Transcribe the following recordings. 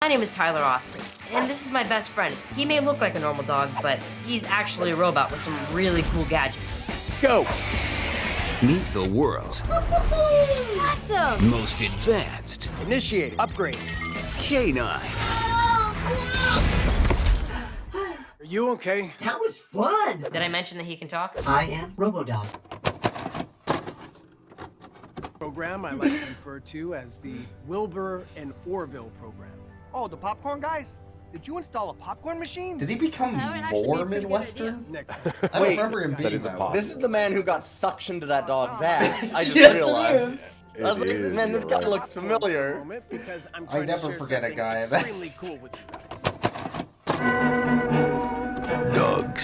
My name is Tyler Austin, and this is my best friend. He may look like a normal dog, but he's actually a robot with some really cool gadgets. Go! Meet the world's Awesome! most advanced Initiate. Upgrade. canine. Are you okay? That was fun! Did I mention that he can talk? I am Robo-dog. Program I like to refer to as the Wilbur and Orville program. Oh, the popcorn guys? Did you install a popcorn machine? Did he become more Midwestern? Next. I don't remember him being that way. This is the man who got suctioned to that dog's ass. I just Yes, realized. it I was like, man, this guy looks familiar. Because I'm I trying to never share forget a something guy. extremely cool with you guys. Dogs,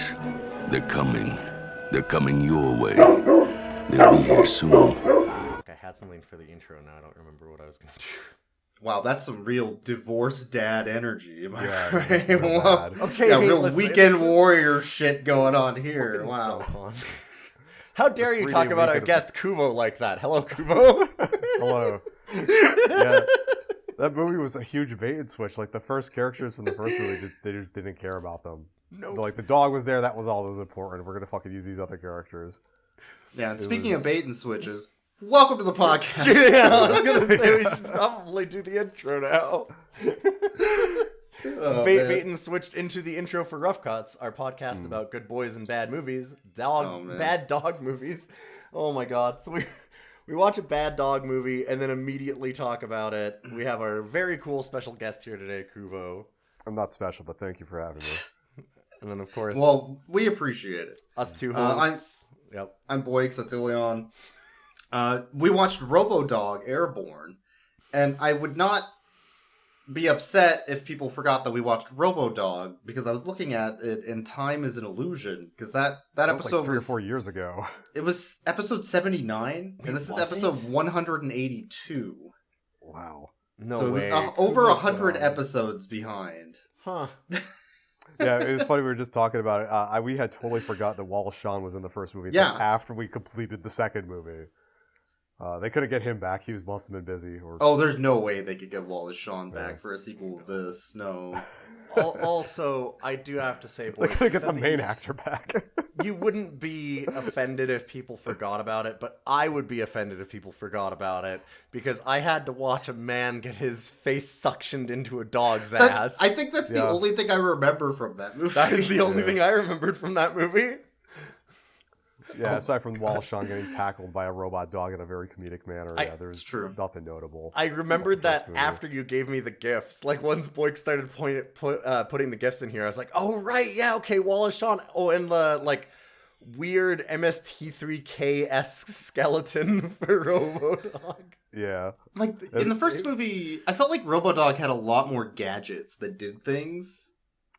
they're coming. They're coming your way. They'll be here soon. I had something for the intro, now I don't remember what I was going to do. Wow, that's some real divorced dad energy. Am I Yeah, right? real Wow. bad. Okay, Yeah, hey, real listen, weekend warrior shit going on here. Fucking Wow. dunk on. How dare you 3-day talk about our weekend guest Kuvo like that? Hello, Kuvo. Hello. Yeah, that movie was a huge bait and switch. Like the first characters from the first movie, they just didn't care about them. No. Like the dog was there, that was all that was important. We're gonna fucking use these other characters. Yeah, and speaking of bait and switches, welcome to the podcast. Yeah, I was gonna say we should probably do the intro now. Oh, Bait man. and switched into the intro for Rough Cuts, our podcast about good boys and bad movies, man. bad dog movies. Oh my god! So we watch a bad dog movie and then immediately talk about it. We have our very cool special guest here today, Kuvo, I'm not special, but thank you for having me. and then of course, Well, we appreciate it. us two I'm- hosts. Yep. I'm Boyx, that's Ilion. We watched Robo-dog Airborne, and I would not be upset if people forgot that we watched Robo-dog, because I was looking at it, and time is an illusion, because that That was episode like 3 or was 4 years ago. It was episode 79, and this is Was episode it? 182. Wow. No so way. it was over Kuvo's 100 gone. episodes behind. Huh. Yeah, it was funny. We were just talking about it. We had totally forgot that Wallace Shawn was in the first movie. Yeah. until after we completed the second movie. They couldn't get him back. He must have been busy. Or Oh, there's no way they could get Wallace Shawn back for a sequel to this. No. Also, I do have to say, they boy, couldn't get the main actor back. you wouldn't be offended if people forgot about it, but I would be offended if people forgot about it because I had to watch a man get his face suctioned into a dog's ass. I think that's the only thing I remember from that movie. That is the only thing I remembered from that movie. Yeah, aside from Wallace Shawn getting tackled by a robot dog in a very comedic manner, there's true. nothing notable. I remembered about the that first movie. after you gave me the gifts. Like, once Boyk started putting the gifts in here, I was like, oh, right, yeah, okay, Wallace Shawn. Oh, and the, like, weird MST3K-esque skeleton for Robo-dog. Yeah. Like, in the first movie, I felt like Robo-dog had a lot more gadgets that did things.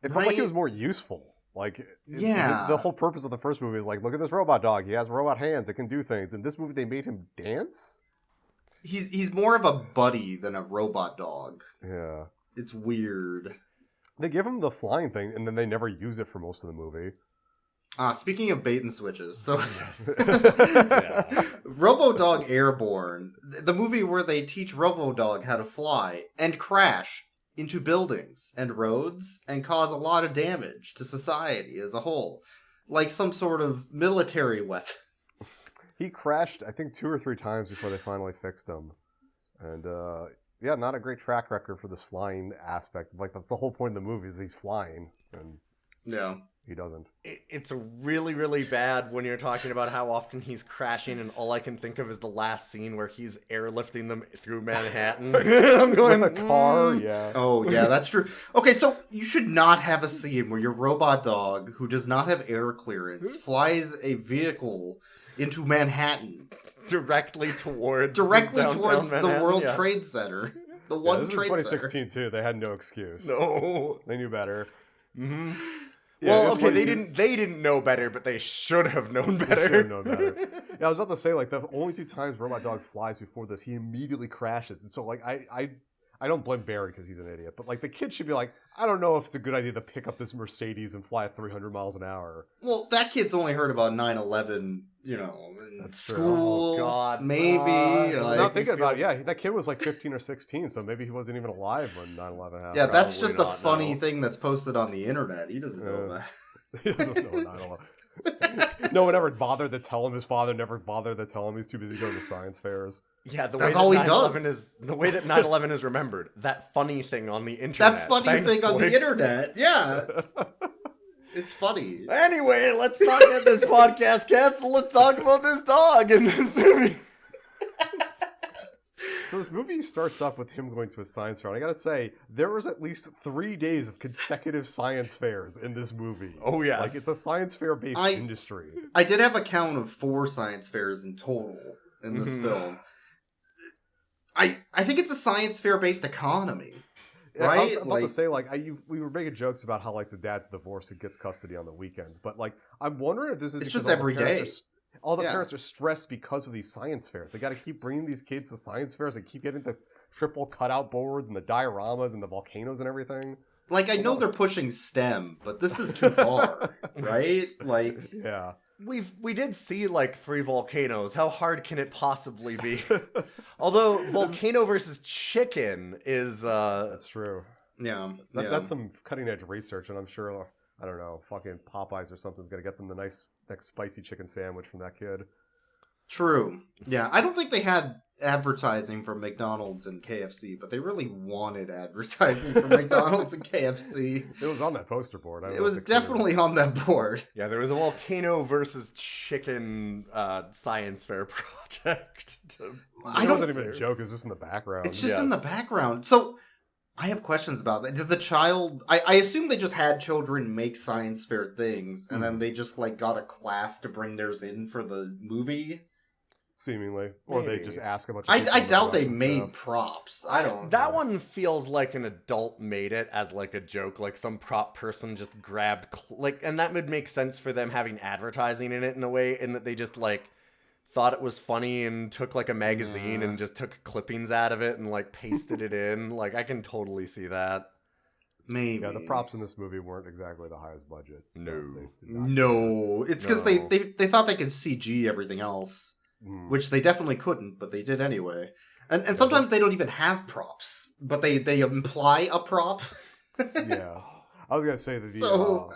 It felt like it was more useful. Like, Yeah. the whole purpose of the first movie is like, look at this robot dog. He has robot hands. It can do things. In this movie, they made him dance? He's more of a buddy than a robot dog. Yeah. It's weird. They give him the flying thing, and then they never use it for most of the movie. Speaking of bait and switches, so Yeah. Robo-dog Airborne, the movie where they teach Robo-dog how to fly and crash into buildings and roads and cause a lot of damage to society as a whole, like some sort of military weapon. He crashed, I think, 2 or 3 times before they finally fixed him. And, yeah, not a great track record for this flying aspect. Like, that's the whole point of the movie is he's flying, and Yeah. he doesn't. It's really, really bad when you're talking about how often he's crashing, and all I can think of is the last scene where he's airlifting them through Manhattan. I'm going, With a car, yeah. Oh, yeah, that's true. Okay, so you should not have a scene where your robot dog, who does not have air clearance, flies a vehicle into Manhattan. directly towards Directly towards Manhattan, the World yeah. Trade Center. The Yeah, one this is trade 2016, too. They had no excuse. No. They knew better. Mm-hmm. Yeah, Well, it's okay, funny, they didn't know better, but they should have known They better. should have known better. Yeah, I was about to say, like, the only 2 times Robot Dog flies before this, he immediately crashes. And so, like, I I don't blame Barry because he's an idiot, but like the kid should be like, I don't know if it's a good idea to pick up this Mercedes and fly at 300 miles an hour. Well, that kid's only heard about 9/11, you know, in That's true. school. Oh, God. Maybe. I'm not thinking about it. feel- Yeah, that kid was like 15 or 16, so maybe he wasn't even alive when 9/11 happened. Yeah, that's Probably just a not, funny no. thing that's posted on the internet. He doesn't know that. He doesn't know 9/11. No one ever bothered to tell him. His father never bothered to tell him. He's too busy going to science fairs. Yeah, the That's way all he that 9/11 does. is the way that 9/11 is remembered. That funny thing on the internet. That funny Thanks, thing on the boys. internet. Yeah. It's funny. Anyway, let's not get this podcast canceled. Let's talk about this dog in this movie. So this movie starts up with him going to a science fair. And I gotta say, there was at least 3 days of consecutive science fairs in this movie. Oh, yes. Like, it's a science fair-based industry. I did have a count of 4 science fairs in total in this film. I think it's a science fair-based economy. Yeah, Right? I was about Like- to say, like, we were making jokes about how, like, the dad's divorced and gets custody on the weekends. But, like, I'm wondering if this is It's because just every day. All the Yeah. parents are stressed because of these science fairs. They got to keep bringing these kids to science fairs and keep getting the triple cutout boards and the dioramas and the volcanoes and everything. Like, I know they're pushing STEM, but this is too far, right? Like, Yeah. We did see like 3 volcanoes. How hard can it possibly be? Although volcano versus chicken is That's true. yeah. That's some cutting edge research, and I'm sure, I don't know, fucking Popeyes or something's gonna get them the next spicy chicken sandwich from that kid. True. Yeah, I don't think they had advertising from McDonald's and KFC, but they really wanted advertising from McDonald's and KFC. It was on that poster board. I don't It know was if they cleared definitely on that board. yeah, there was a volcano versus chicken science fair project. It wasn't even a joke. It was just in the background. It's just in the background. So, I have questions about that. Did the child... I assume they just had children make science fair things, and then they just, like, got a class to bring theirs in for the movie? Seemingly. Or they Maybe. just ask a bunch of people I in the doubt they production made staff. props. I don't... That one feels like an adult made it as like a joke, like some prop person just grabbed and that would make sense for them having advertising in it in a way, in that they just like thought it was funny and took like a magazine and just took clippings out of it and like pasted it in. Like, I can totally see that. Maybe. Yeah, the props in this movie weren't exactly the highest budget. So No. they did not- No. It's because No. they thought they could CG everything else. Which they definitely couldn't, but they did anyway. And sometimes they don't even have props, but they imply a prop. Yeah. I was going to say that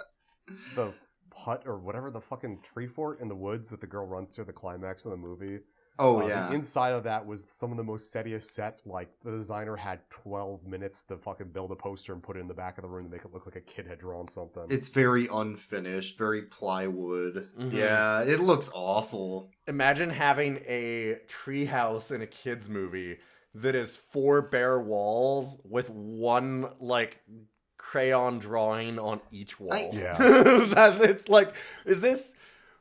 the hut or whatever, the fucking tree fort in the woods that the girl runs to the climax of the movie. Oh, yeah. The inside of that was some of the most settiest set. Like, the designer had 12 minutes to fucking build a poster and put it in the back of the room to make it look like a kid had drawn something. It's very unfinished, very plywood. Mhm. Yeah, it looks awful. Imagine having a treehouse in a kid's movie that is 4 bare walls with one like crayon drawing on each wall. Yeah. That it's like, is this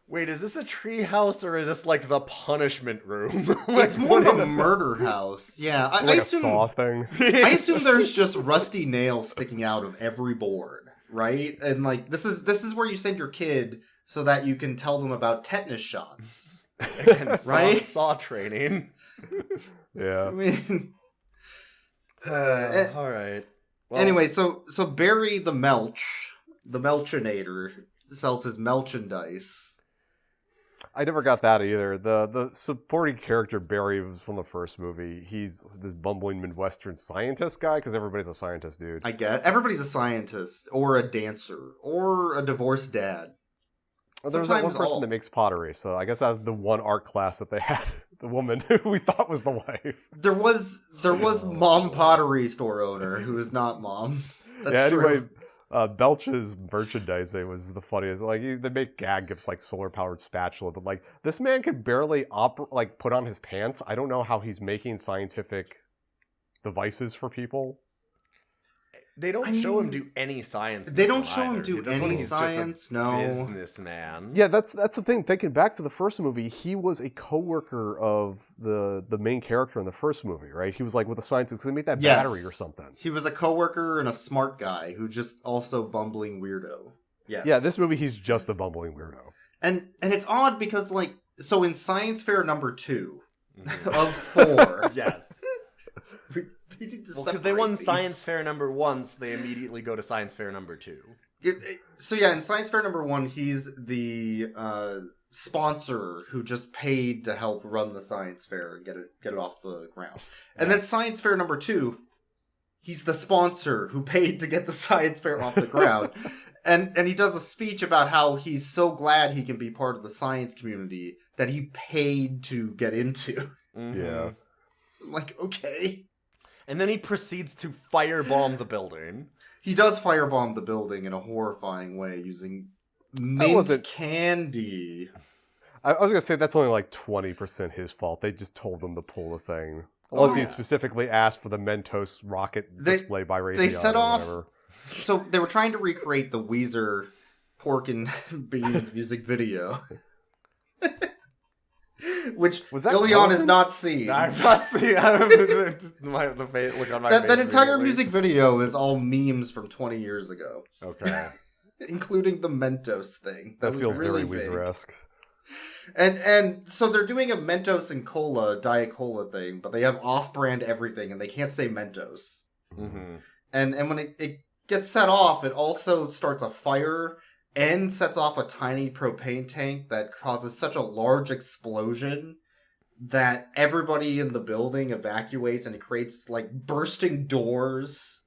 a treehouse or is this like the punishment room? Like, It's more what of a is murder house. Yeah, I like a assume saw thing. I assume there's just rusty nails sticking out of every board, right? And like this is where you send your kid so that you can tell them about tetanus shots. Again, Right? saw training. Yeah. I mean, All right. Well, anyway, so Barry the Melchinator sells his merchandise. I never got that either. The supporting character Barry was from the first movie. He's this bumbling Midwestern scientist guy because everybody's a scientist, dude. I guess everybody's a scientist or a dancer or a divorced dad. Well, there was that one Sometimes person all. that makes pottery, so I guess that was the one art class that they had. The woman who we thought was the wife. There was mom pottery store owner who is not mom. That's yeah. true. Anyway, Belch's merchandising was the funniest. Like they make gag gifts like solar powered spatula, but like this man could barely put on his pants. I don't know how he's making scientific devices for people. they don't show him do any science. in They this don't one show him either. do This one, any he's just a science, no. businessman. Yeah, that's the thing. Thinking back to the first movie, he was a coworker of the main character in the first movie, right? He was like with the scientists because they made that battery or something. He was a coworker and a smart guy who just also bumbling weirdo. Yes. Yeah, this movie he's just a bumbling weirdo. And it's odd because like so in Science Fair number 2 of 4. Yes. They need to because they won separate Science these. Fair number 1, so they immediately go to Science Fair number 2. So yeah, in Science Fair number 1, he's the sponsor who just paid to help run the Science Fair and get it off the ground. And then Science Fair number 2, he's the sponsor who paid to get the Science Fair off the ground. And he does a speech about how he's so glad he can be part of the science community that he paid to get into. Mm-hmm. Yeah. I'm like, okay. And then he proceeds to firebomb the building. He does firebomb the building in a horrifying way using mint candy. I was gonna say that's only like 20% his fault. They just told him to pull the thing. Unless he specifically asked for the Mentos rocket display by Raytheon. They set or off. whatever. So they were trying to recreate the Weezer Pork and Beans music video. Which Was that Ilion has relevant? not seen. I've not seen. I remember the look on my face. That entire immediately. music video is all memes from 20 years ago. Okay. Including the Mentos thing. That was feels really very big. Weezer-esque. And so they're doing a Mentos and cola, Diet Cola thing, but they have off-brand everything, and they can't say Mentos. Mm-hmm. And when it gets set off, it also starts a fire and sets off a tiny propane tank that causes such a large explosion that everybody in the building evacuates, and it creates, like, bursting doors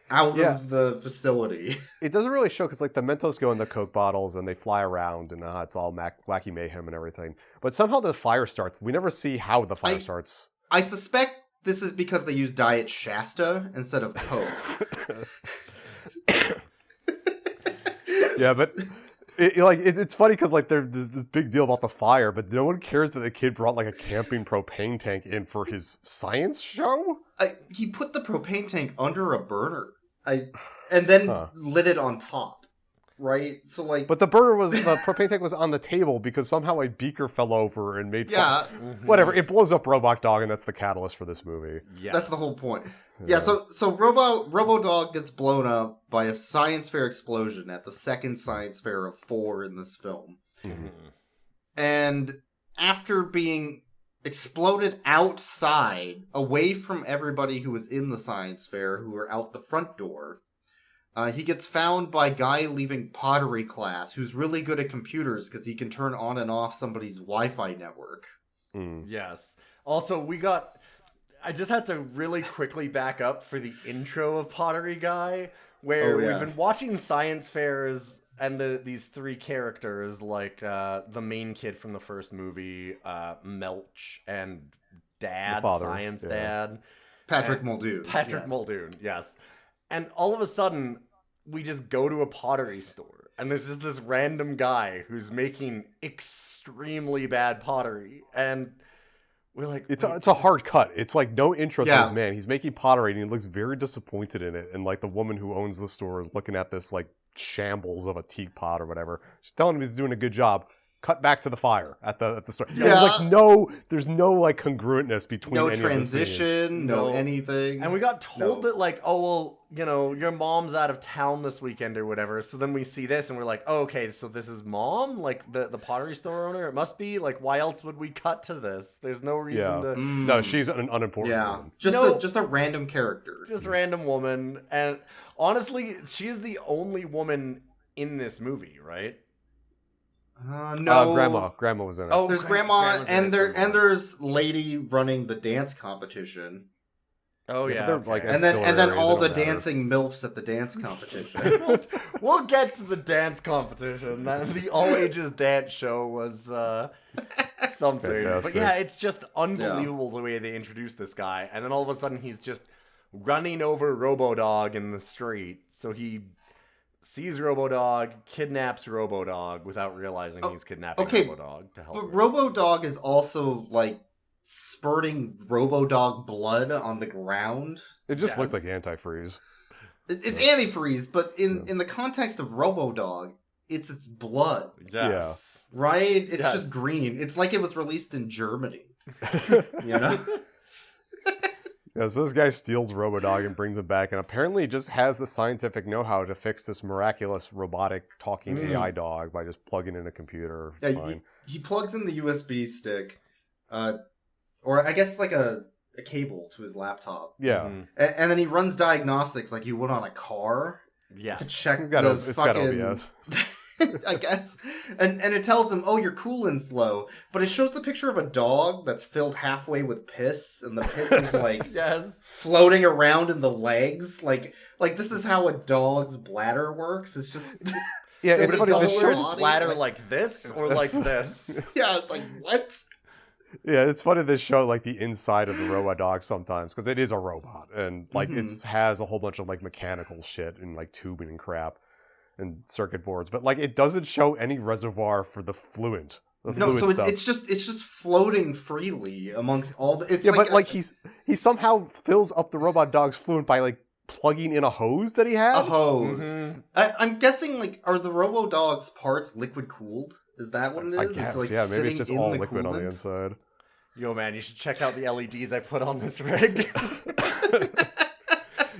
out of the facility. It doesn't really show because like the Mentos go in the Coke bottles and they fly around and it's all wacky mayhem and everything. But somehow the fire starts. We never see how the fire starts. I suspect this is because they use Diet Shasta instead of Coke. Yeah, but it's funny because like there's this big deal about the fire, but no one cares that the kid brought like a camping propane tank in for his science show. He put the propane tank under a burner, and then lit it on top, right? So like, but the propane tank was on the table because somehow a beaker fell over and made whatever. It blows up Robo-Dog, and that's the catalyst for this movie. Yes. That's the whole point. Yeah, so Robo-Dog gets blown up by a science fair explosion at the second science fair of 4 in this film. Mm-hmm. And after being exploded outside, away from everybody who was in the science fair, who were out the front door, he gets found by a guy leaving pottery class who's really good at computers because he can turn on and off somebody's Wi-Fi network. Yes. Also, I just had to really quickly back up for the intro of Pottery Guy, where we've been watching science fairs and these 3 characters, like the main kid from the first movie, Melch, and Dad, Science Dad. Patrick Muldoon. Muldoon, yes. And all of a sudden, we just go to a pottery store, and there's just this random guy who's making extremely bad pottery, and we're like, it's a hard cut. It's like no intro to this man. He's making pottery and he looks very disappointed in it. And like the woman who owns the store is looking at this like shambles of a teapot or whatever. She's telling him he's doing a good job. Cut back to the fire at the store. Yeah. There's no like congruentness between no any transition, of the no anything. And we got told that like, oh well, your mom's out of town this weekend or whatever. So then we see this and we're like, oh, okay, so this is mom, like the pottery store owner. It must be like, why else would we cut to this? There's no reason to. No, she's an unimportant. Yeah, woman. just a random character, just a random woman. And honestly, she is the only woman in this movie, right? No, Grandma was in it. Oh, there's Grandma, and there's Lady running the dance competition. Oh yeah, like and then all the dancing MILFs at the dance competition. We'll get to the dance competition. The all ages dance show was something. Fantastic. But yeah, it's just unbelievable the way they introduced this guy, and then all of a sudden he's just running over Robo-Dog in the street. So he sees Robo-Dog, kidnaps Robo-Dog without realizing he's kidnapping Robo-Dog to help him. But Robo-Dog is also like spurting Robo-Dog blood on the ground. It just looks like antifreeze. It's antifreeze, but in the context of Robo-Dog, it's blood. Yes. Yeah. Right? It's just green. It's like it was released in Germany. You know? Yeah, so this guy steals Robo-Dog and brings him back, and apparently just has the scientific know-how to fix this miraculous robotic talking AI dog by just plugging in a computer. Yeah, he plugs in the USB stick, or I guess like a a cable to his laptop. Yeah. Mhm. And then he runs diagnostics like you would on a car Yeah. to check It's got OBS. I guess. And it tells him, oh, you're cooling's low. But it shows the picture of a dog that's filled halfway with piss, and the piss is like Yes. floating around in the legs. Like this is how a dog's bladder works. It's just Yeah, it's Does funny. it The double show, its Its bladder like this or like this? yeah, it's like what? yeah, it's funny they show like the inside of the Robo-dog sometimes because it is a robot and like it has a whole bunch of like mechanical shit and like tubing and crap and circuit boards, but like it doesn't show any reservoir for the fluid. It's just floating freely amongst all the. It's yeah, like but like he somehow fills up the robot dog's fluid by like plugging in a hose that he had. a hose. Mhm. I'm guessing like are the Robo-dog's parts liquid cooled? Is that what it is? I guess, it's like yeah, maybe it's sitting just in all the liquid on the coolant? inside. Yo, man, you should check out the LEDs I put on this rig.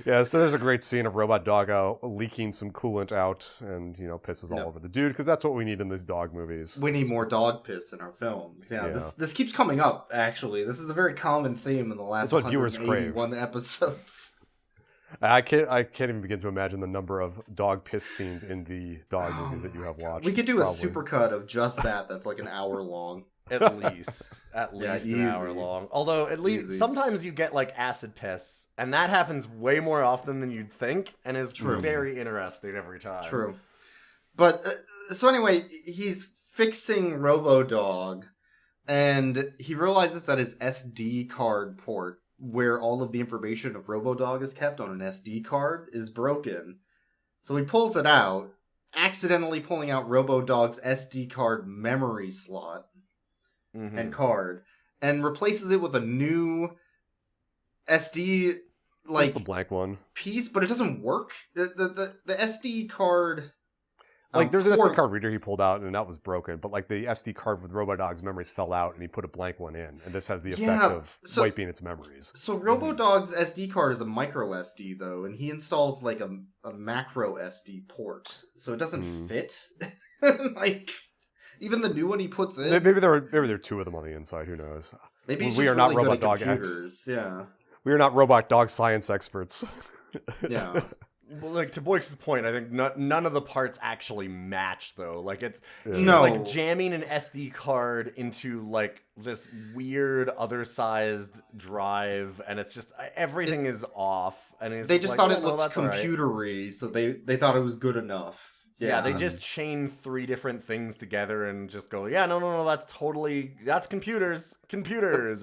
Yeah, so there's a great scene of Robot Dog leaking some coolant out and, pisses all over the dude, because that's what we need in these dog movies. We need more dog piss in our films. Yeah, Yeah. This keeps coming up, actually. This is a very common theme in the last That's what viewers crave. 181 episodes. I can't even begin to imagine the number of dog piss scenes in the dog movies that you have watched. We could do It's a supercut of just that's like an hour long. At least easy. an hour long. Although at least Easy. sometimes you get like acid piss, and that happens way more often than you'd think, and is True. very interesting every time. True. But, so anyway, he's fixing Robo-dog, and he realizes that his SD card port, where all of the information of Robo-dog is kept on an SD card, is broken. So he pulls it out, accidentally pulling out Robo-dog's SD card memory slot and card, and replaces it with a new SD, like, Just a blank one. piece, but it doesn't work. The SD card... Like, there's an port- SD card reader he pulled out, and that was broken. But, like, the SD card with Robo-Dog's memories fell out, and he put a blank one in. And this has the effect of wiping its memories. So Robo-dog's SD card is a micro SD, though, and he installs, like, a macro SD port. So it doesn't fit. Like, even the new one he puts in... Maybe there are two of them on the inside. Who knows? Maybe he's we just are not really good at Robot-Dog X. computers. Yeah. We are not Robot Dog science experts. Yeah. Well, like to Boyks' point, I think none of the parts actually match though. Like he's No. like jamming an SD card into like this weird other-sized drive, and it's just everything is off. And it's They just like, thought yeah, it no, looked that's all right. computery, so they thought it was good enough. Yeah, they just chain three different things together and just go, yeah, no, that's computers,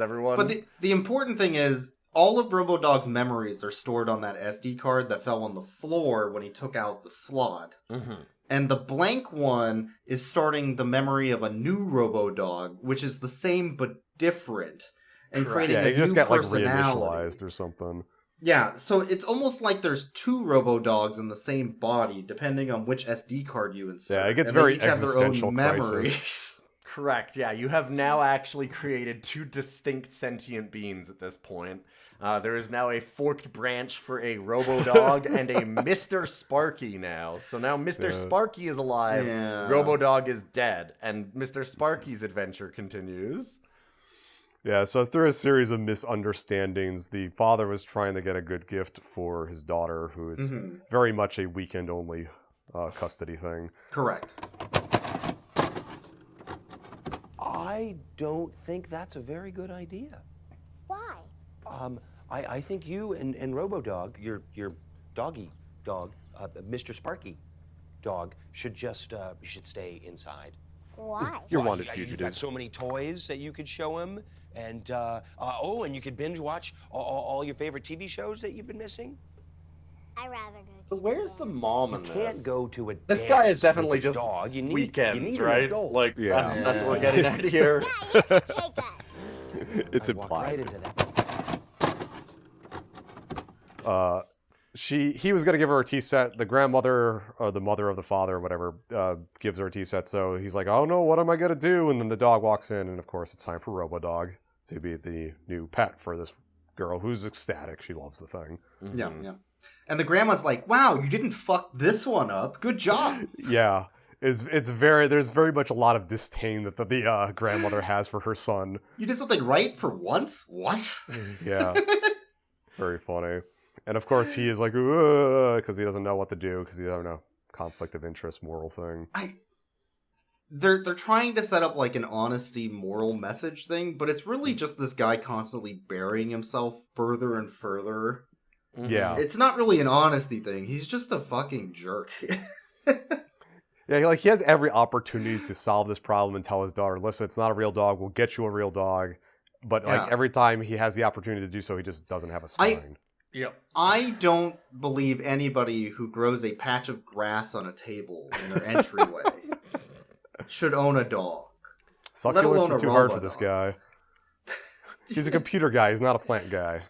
everyone. But the important thing is, all of Robo-dog's memories are stored on that SD card that fell on the floor when he took out the slot. And the blank one is starting the memory of a new Robo-dog, which is the same but different. And creating a you just new get like personality. reinitialized or something. Yeah, so it's almost like there's two Robo-dogs in the same body, depending on which SD card you insert. Yeah, it gets and they very each have their own existential memories. crisis. Correct, yeah. You have now actually created two distinct sentient beings at this point. There is now a forked branch for a Robo-dog and a Mr. Sparky now. So now Mr. Sparky is alive, Robo-dog is dead, and Mr. Sparky's adventure continues. Yeah, so through a series of misunderstandings, the father was trying to get a good gift for his daughter, who is very much a weekend-only custody thing. Correct. I don't think that's a very good idea. Why? I think you and Robo-dog, your doggy dog, Mr. Sparky dog, should stay inside. Why? You're wanted You've got fugitive. so many toys that you could show him, and and you could binge watch all your favorite TV shows that you've been missing. I'd rather go So where's the mom in You this? can't go to a This dance guy is with definitely a just dog. You need weekends, an right? adult. Like Yeah. that's what we're getting at here. Yeah, you can take that. It's I'd walk right implied. into that. He was gonna give her a tea set. The grandmother or the mother of the father or whatever gives her a tea set. So he's like, "Oh no, what am I gonna do?" And then the dog walks in, and of course it's time for Robo-dog to be the new pet for this girl who's ecstatic. She loves the thing. Yeah. And the grandma's like, wow, you didn't fuck this one up. Good job. Yeah, There's very much a lot of disdain that the grandmother has for her son. You did something right for once? What? Yeah. Very funny. And of course he is like, because he doesn't know what to do, because he doesn't know conflict of interest moral thing. They're trying to set up like an honesty moral message thing, but it's really just this guy constantly burying himself further and further. Yeah. It's not really an honesty thing. He's just a fucking jerk. Yeah, like he has every opportunity to solve this problem and tell his daughter, listen, it's not a real dog, we'll get you a real dog. But like every time he has the opportunity to do so, he just doesn't have a spine. I don't believe anybody who grows a patch of grass on a table in their entryway should own a dog. Succulents are too hard for this guy. He's a computer guy, he's not a plant guy.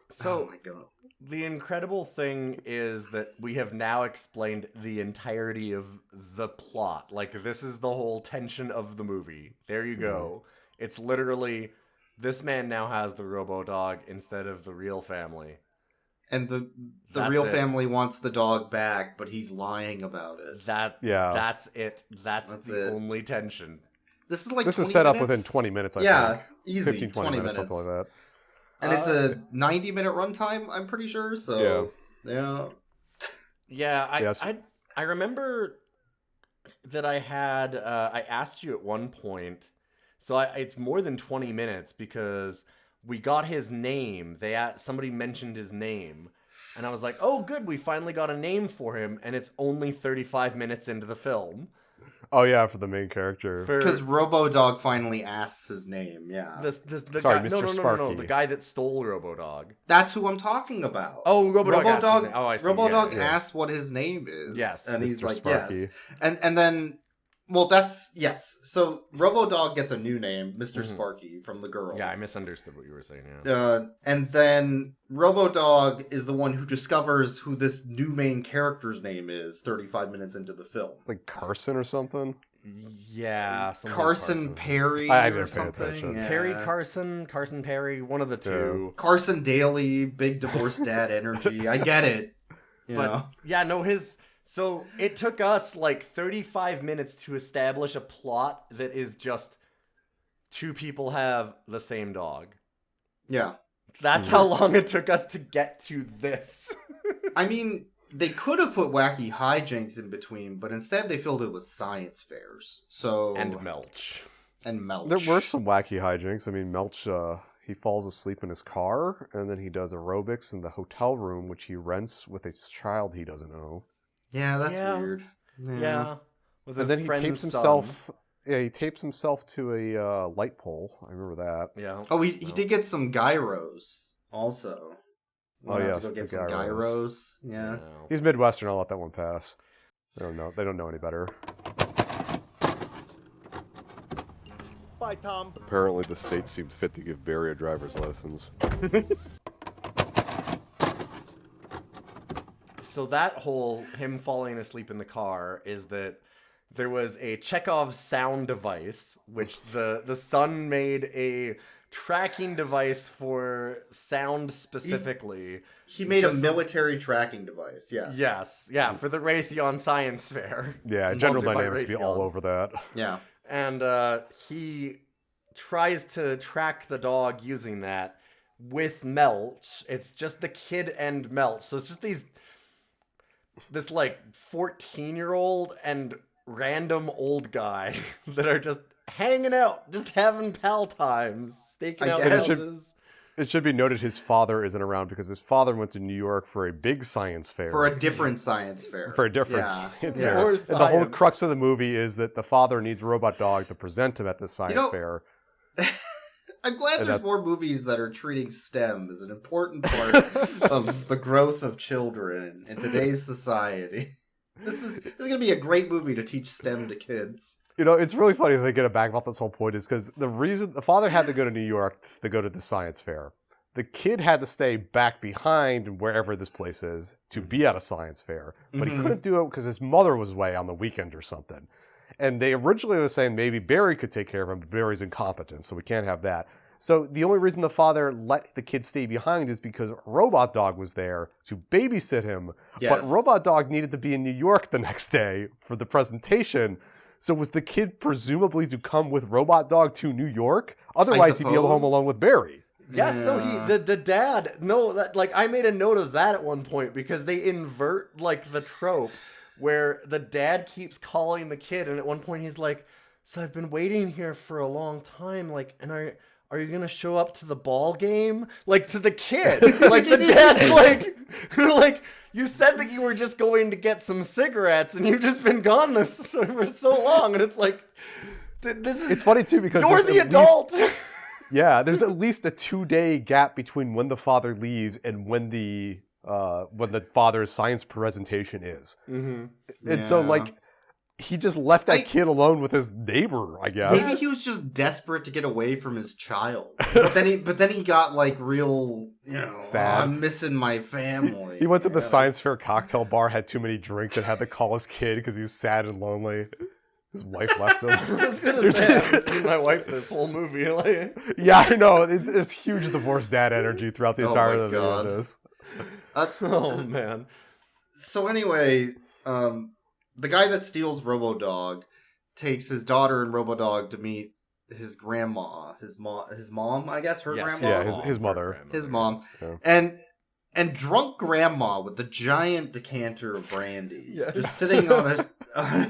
So, oh my God. The incredible thing is that we have now explained the entirety of the plot. Like, this is the whole tension of the movie. There you go. It's literally, this man now has the Robo-dog instead of the real family. And the real family wants the dog back, but he's lying about it. That's it. That's the only tension. This is like This is set up within 20 minutes, I think. Yeah, easy. 15, 20 minutes, something like that. And it's a 90-minute runtime, I'm pretty sure, so... Yeah. I remember that I had... I asked you at one point... So it's more than 20 minutes because we got his name. Somebody mentioned his name. And I was like, oh, good, we finally got a name for him. And it's only 35 minutes into the film. Oh, yeah, for the main character. Because Robo-dog finally asks his name, yeah. Sorry, guy, Mr. Sparky. No, the guy that stole Robo-dog. That's who I'm talking about. Oh, Robo-dog asked his name. Oh, I see. Robo-dog asks what his name is. Yes. And he's Mr. like, Sparky. yes. And then... Well, that's... Yes. So, Robo-dog gets a new name, Mr. Sparky, from the girl. Yeah, I misunderstood what you were saying, yeah. And then Robo-dog is the one who discovers who this new main character's name is 35 minutes into the film. Like Carson or something? Yeah. Carson Perry I or didn't pay something. attention. Yeah. Perry Carson Perry, one of the two. Carson Daly, big divorced dad energy. I get it. You know? Yeah, no, So it took us like 35 minutes to establish a plot that is just two people have the same dog. Yeah. That's how long it took us to get to this. I mean, they could have put wacky hijinks in between, but instead they filled it with science fairs. And Melch. There were some wacky hijinks. I mean, Melch, he falls asleep in his car, and then he does aerobics in the hotel room, which he rents with a child he doesn't know. Yeah, that's weird. Yeah. With his and then he friend's tapes son. himself. Yeah, he tapes himself to a light pole. I remember that. Yeah. Oh, he did get some gyros also. Oh yeah, to go get some gyros. Yeah. He's Midwestern. I'll let that one pass. They don't know. They don't know any better. Bye, Tom. Apparently, the state seemed fit to give Barry a driver's license. So that whole him falling asleep in the car is that there was a Chekhov sound device, which the son made a tracking device for sound specifically. He made a military tracking device, yes. Yes, yeah, for the Raytheon Science Fair. Yeah, General Dynamics would be all over that. Yeah. And he tries to track the dog using that with Melch. It's just the kid and Melch. So it's just this like 14-year-old and random old guy that are just hanging out, just having pal times, staking out houses. It should be noted his father isn't around because his father went to New York for a big science fair. For a different science fair. For a different science fair. More and the whole crux of the movie is that the father needs Robot-Dog to present him at the science fair. I'm glad there's more movies that are treating STEM as an important part of the growth of children in today's society. This is going to be a great movie to teach STEM to kids. You know, it's really funny thinking back about this whole point is because the reason the father had to go to New York to go to the science fair. The kid had to stay back behind wherever this place is to be at a science fair. But he couldn't do it because his mother was away on the weekend or something. And they originally were saying maybe Barry could take care of him, but Barry's incompetent, so we can't have that. So the only reason the father let the kid stay behind is because Robot-Dog was there to babysit him. Yes. But Robot-Dog needed to be in New York the next day for the presentation. So was the kid presumably to come with Robot-Dog to New York? Otherwise, he'd be home alone with Barry. Yes, no, the dad, no, that, like, I made a note of that at one point because they invert, like, the trope where the dad keeps calling the kid, and at one point he's like, so I've been waiting here for a long time, like, and are you gonna show up to the ball game? Like, to the kid. Like, the dad, like, you said that you were just going to get some cigarettes, and you've just been gone for so long, and it's like, this is... It's funny, too, because... You're the adult! Yeah, there's at least a 2-day gap between when the father leaves and when the father's science presentation is. Mm-hmm. And so, like, he just left that kid alone with his neighbor, I guess. Maybe he was just desperate to get away from his child. But then he got, like, real, sad. I'm missing my family. He went to the science fair cocktail bar, had too many drinks, and had to call his kid because he was sad and lonely. His wife left him. I was gonna say, I haven't seen my wife this whole movie. Like... Yeah, I know. There's huge divorced dad energy throughout the entirety of this. Oh, man. So anyway, the guy that steals Robo-Dog takes his daughter and Robo-Dog to meet his grandma. His mom, I guess, grandma? Yeah, his mother. His mom. Yeah. And drunk grandma with the giant decanter of brandy. Just sitting on a...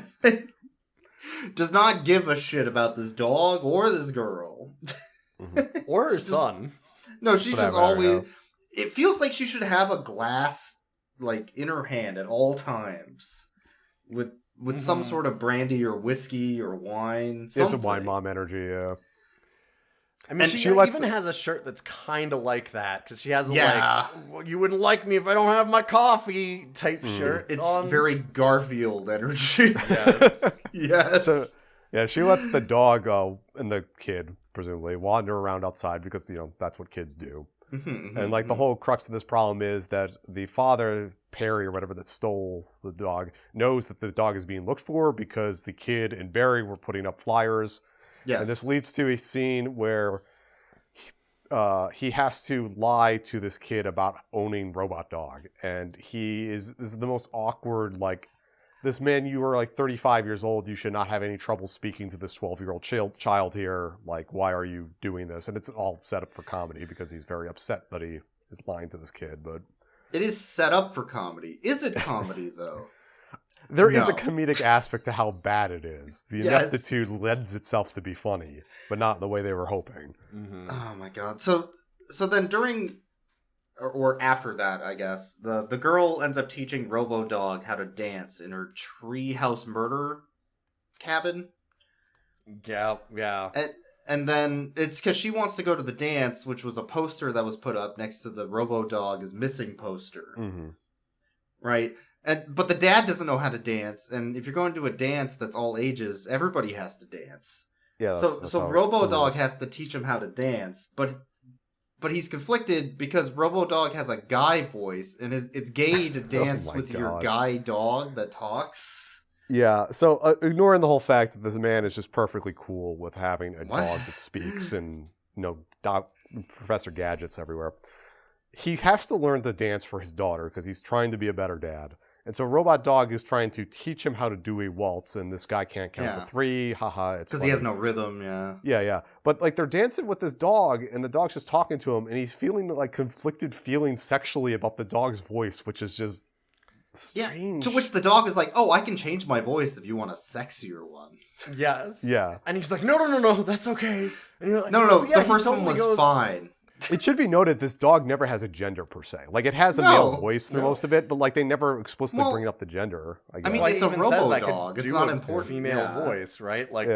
does not give a shit about this dog or this girl. Mm-hmm. Or her son. No, she just always... It feels like she should have a glass, like, in her hand at all times. With some sort of brandy or whiskey or wine. It's a wine mom energy, yeah. I mean, she even has a shirt that's kind of like that, because she has like, well, you wouldn't like me if I don't have my coffee type shirt. It's on. Very Garfield energy. Yes. Yes. So, yeah, she lets the dog and the kid, presumably, wander around outside because, that's what kids do. And, like, the whole crux of this problem is that the father, Perry or whatever, that stole the dog, knows that the dog is being looked for because the kid and Barry were putting up flyers. Yes. And this leads to a scene where he has to lie to this kid about owning Robot-Dog. And this is the most awkward, like, this man, you are like 35 years old, you should not have any trouble speaking to this 12-year-old child here. Like, why are you doing this? And it's all set up for comedy because he's very upset that he is lying to this kid. But it is set up for comedy. Is it comedy, though? There is a comedic aspect to how bad it is. The ineptitude lends itself to be funny, but not the way they were hoping. Mm-hmm. Oh my god. So then during or after that, I guess, the girl ends up teaching Robo-Dog how to dance in her treehouse murder cabin. Yeah. And then it's because she wants to go to the dance, which was a poster that was put up next to the Robo-Dog is missing poster. Mm-hmm. Right? But the dad doesn't know how to dance, and if you're going to a dance that's all ages, everybody has to dance. Yeah. So Robo-Dog has to teach him how to dance, but he's conflicted because Robo-Dog has a guy voice, and it's gay to dance with your guy dog that talks. Yeah, so ignoring the whole fact that this man is just perfectly cool with having a dog that speaks and, Professor Gadgets everywhere, he has to learn to dance for his daughter because he's trying to be a better dad. And so Robot-Dog is trying to teach him how to do a waltz, and this guy can't count to 3. Haha, it's because he has no rhythm, Yeah. But, like, they're dancing with this dog, and the dog's just talking to him, and he's feeling, like, conflicted feelings sexually about the dog's voice, which is just strange. Yeah, to which the dog is like, oh, I can change my voice if you want a sexier one. Yes. Yeah. And he's like, no, that's okay. And you're like, no, the first one was fine. It should be noted, this dog never has a gender per se. Like, it has a male voice through most of it, but, like, they never explicitly bring up the gender. I guess. I mean, it's a Robo-Dog. It's not important. Female voice, right? Like,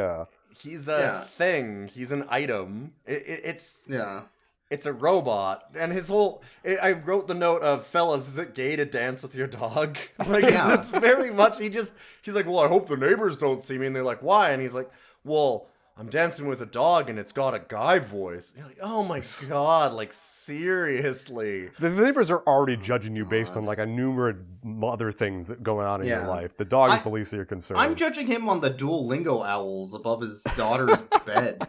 he's a thing. He's an item. It's a robot. And his whole... I wrote the note of, fellas, is it gay to dance with your dog? Like, it's very much... He's like, well, I hope the neighbors don't see me. And they're like, why? And he's like, well... I'm dancing with a dog and it's got a guy voice. You're like, oh my god, like, seriously. The neighbors are already judging you based on, like, a numerous other things that going on in your life. The dog is the least of your concern. I'm judging him on the Duolingo owls above his daughter's bed.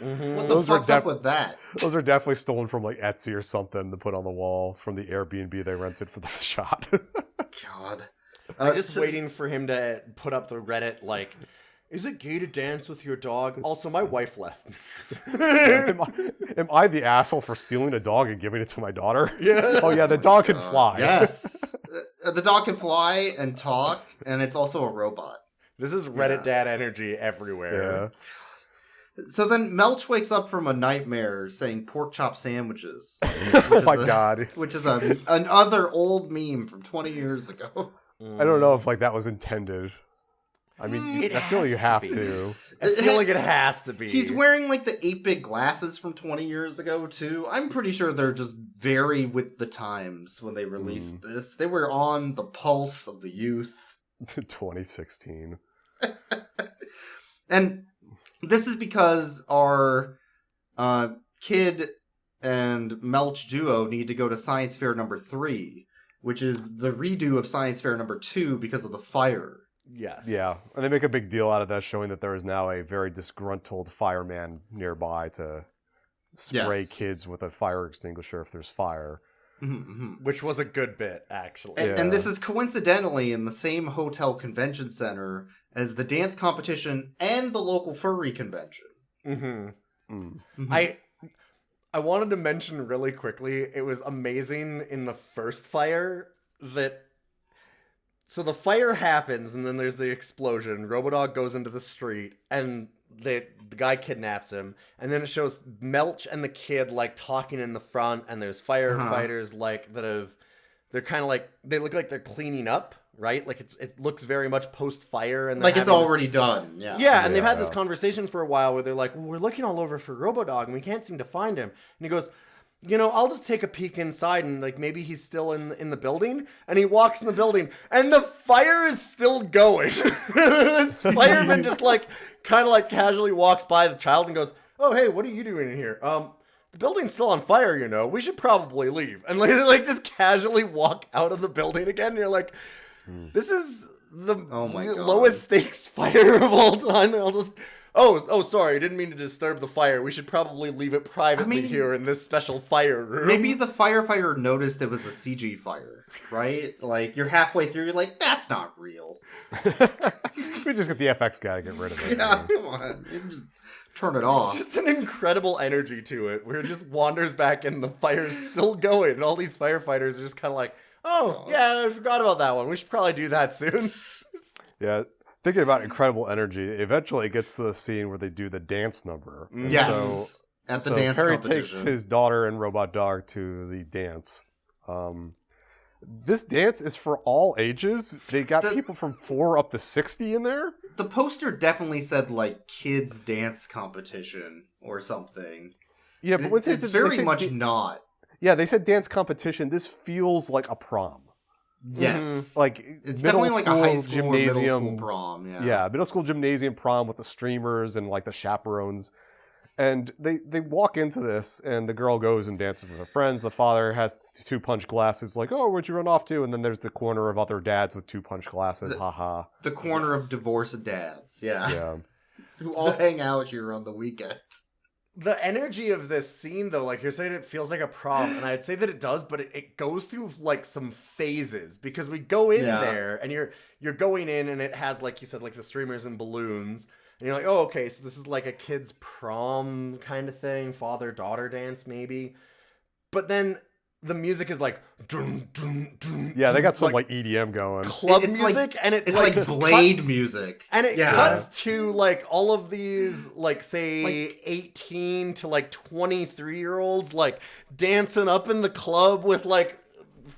What the Those are fuck's up with that? Those are definitely stolen from like Etsy or something to put on the wall from the Airbnb they rented for the shot. God. I'm just waiting for him to put up the Reddit, like, is it gay to dance with your dog? Also, my wife left. Am I the asshole for stealing a dog and giving it to my daughter? Yeah. Oh yeah, the dog can fly. Yes. The dog can fly and talk, and it's also a robot. This is Reddit dad energy everywhere. Yeah. So then Melch wakes up from a nightmare saying pork chop sandwiches. Oh my god. Which is another old meme from 20 years ago. I don't know if like that was intended. I mean, I feel like you have to. I feel like it has to be. He's wearing like the 8-bit glasses from 20 years ago too. I'm pretty sure they're just very with the times when they released this. They were on the pulse of the youth. 2016. And this is because our Kid and Melch duo need to go to Science Fair number 3, which is the redo of Science Fair number 2 because of the fire. Yes. Yeah, and they make a big deal out of that, showing that there is now a very disgruntled fireman nearby to spray kids with a fire extinguisher if there's fire. Which was a good bit, actually. And this is coincidentally in the same hotel convention center as the dance competition and the local furry convention. I wanted to mention really quickly, it was amazing in the first fire that... So the fire happens, and then there's the explosion. Robo-dog goes into the street, and the guy kidnaps him. And then it shows Melch and the kid, like, talking in the front, and there's firefighters, like, that have... They're kind of like... They look like they're cleaning up, right? Like, it looks very much post-fire. And like, it's already done, yeah. Yeah, and they've had this conversation for a while where they're like, well, we're looking all over for Robo-dog, and we can't seem to find him. And he goes... You know, I'll just take a peek inside and, like, maybe he's still in the building. And he walks in the building, and the fire is still going. This fireman just, like, kind of, like, casually walks by the child and goes, oh, hey, what are you doing in here? The building's still on fire, you know. We should probably leave. And, like just casually walk out of the building again. And you're like, this is the lowest stakes fire of all time. They'll just... Oh, sorry, didn't mean to disturb the fire. We should probably leave it privately here in this special fire room. Maybe the firefighter noticed it was a CG fire, right? Like, you're halfway through, you're like, that's not real. We just get the FX guy to get rid of it. Yeah, come on. You can just turn it off. It's just an incredible energy to it, where it just wanders back and the fire's still going. And all these firefighters are just kind of like, oh, yeah, I forgot about that one. We should probably do that soon. Yeah. Thinking about incredible energy, eventually it gets to the scene where they do the dance number. Yes, at the dance Perry competition. takes his daughter and Robot-Dog to the dance. This dance is for all ages. They got people from 4 up to 60 in there. The poster definitely said, like, kids dance competition or something. Yeah, but it's very much not. Yeah, they said dance competition. This feels like a prom. Yes. Like it's definitely like a high school gymnasium, or middle school prom. Yeah, middle school gymnasium prom with the streamers and like the chaperones. And they walk into this and the girl goes and dances with her friends. The father has 2 punch glasses, like, oh, where'd you run off to? And then there's the corner of other dads with 2 punch glasses. Haha. The corner of divorced dads. Yeah. Who all hang out here on the weekend. The energy of this scene, though, like you're saying, it feels like a prom, and I'd say that it does, but it goes through like some phases because we go in there, and you're going in, and it has, like you said, like the streamers and balloons, and you're like, oh, okay, so this is like a kid's prom kind of thing, father-daughter dance maybe, but then the music is like, dun, dun, dun, yeah, they got some like EDM going, club music, like, and it's like Blade music, and it cuts to like all of these like say like 18 to like 23-year-olds like dancing up in the club with like